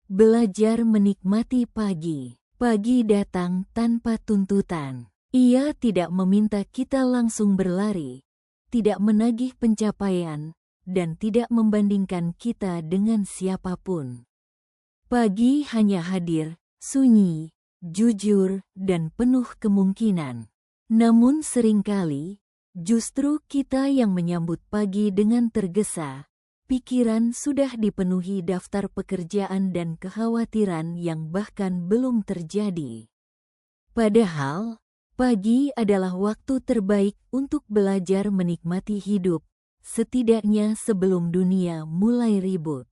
Belajar menikmati pagi. Pagi datang tanpa tuntutan. Ia tidak meminta kita langsung berlari, tidak menagih pencapaian, dan tidak membandingkan kita dengan siapapun. Pagi hanya hadir, sunyi, jujur, dan penuh kemungkinan. Namun seringkali, justru kita yang menyambut pagi dengan tergesa. Pikiran sudah dipenuhi daftar pekerjaan dan kekhawatiran yang bahkan belum terjadi. Padahal, pagi adalah waktu terbaik untuk belajar menikmati hidup, setidaknya sebelum dunia mulai ribut.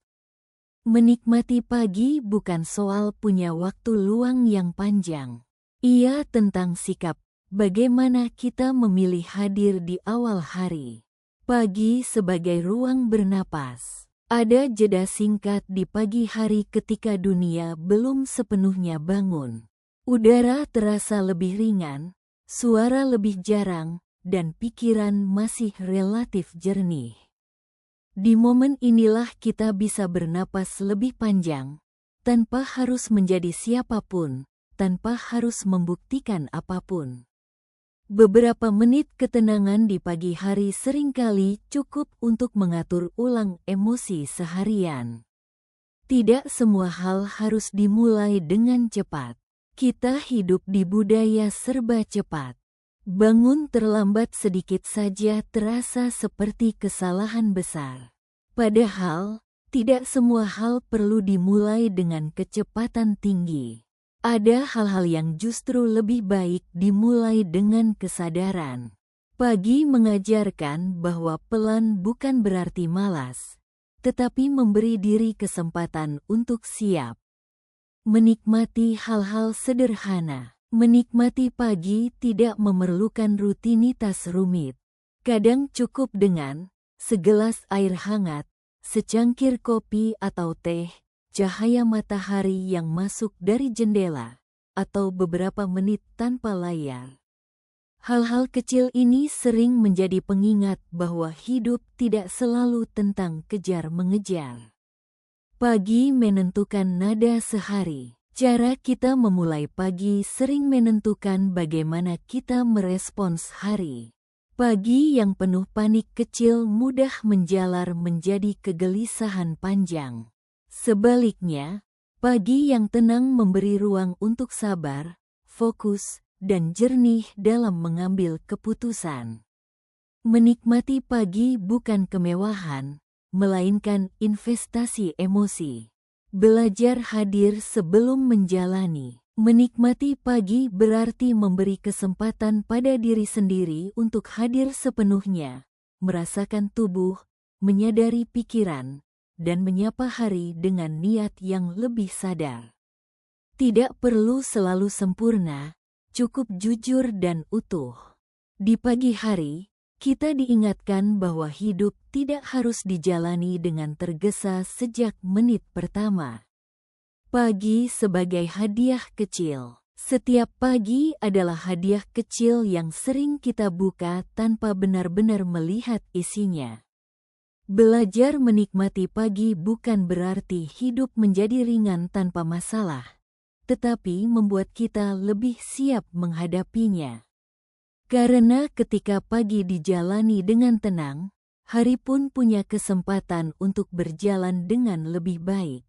Menikmati pagi bukan soal punya waktu luang yang panjang. Ia tentang sikap, bagaimana kita memilih hadir di awal hari. Pagi sebagai ruang bernapas. Ada jeda singkat di pagi hari ketika dunia belum sepenuhnya bangun. Udara terasa lebih ringan, suara lebih jarang, dan pikiran masih relatif jernih. Di momen inilah kita bisa bernapas lebih panjang, tanpa harus menjadi siapapun, tanpa harus membuktikan apapun. Beberapa menit ketenangan di pagi hari seringkali cukup untuk mengatur ulang emosi seharian. Tidak semua hal harus dimulai dengan cepat. Kita hidup di budaya serba cepat. Bangun terlambat sedikit saja terasa seperti kesalahan besar. Padahal, tidak semua hal perlu dimulai dengan kecepatan tinggi. Ada hal-hal yang justru lebih baik dimulai dengan kesadaran. Pagi mengajarkan bahwa pelan bukan berarti malas, tetapi memberi diri kesempatan untuk siap. Menikmati hal-hal sederhana. Menikmati pagi tidak memerlukan rutinitas rumit. Kadang cukup dengan segelas air hangat, secangkir kopi atau teh, cahaya matahari yang masuk dari jendela, atau beberapa menit tanpa layar. Hal-hal kecil ini sering menjadi pengingat bahwa hidup tidak selalu tentang kejar-mengejar. Pagi menentukan nada sehari. Cara kita memulai pagi sering menentukan bagaimana kita merespons hari. Pagi yang penuh panik kecil mudah menjalar menjadi kegelisahan panjang. Sebaliknya, pagi yang tenang memberi ruang untuk sabar, fokus, dan jernih dalam mengambil keputusan. Menikmati pagi bukan kemewahan, melainkan investasi emosi. Belajar hadir sebelum menjalani. Menikmati pagi berarti memberi kesempatan pada diri sendiri untuk hadir sepenuhnya, merasakan tubuh, menyadari pikiran, dan menyapa hari dengan niat yang lebih sadar. Tidak perlu selalu sempurna, cukup jujur dan utuh. Di pagi hari, kita diingatkan bahwa hidup tidak harus dijalani dengan tergesa sejak menit pertama. Pagi sebagai hadiah kecil. Setiap pagi adalah hadiah kecil yang sering kita buka tanpa benar-benar melihat isinya. Belajar menikmati pagi bukan berarti hidup menjadi ringan tanpa masalah, tetapi membuat kita lebih siap menghadapinya. Karena ketika pagi dijalani dengan tenang, hari pun punya kesempatan untuk berjalan dengan lebih baik.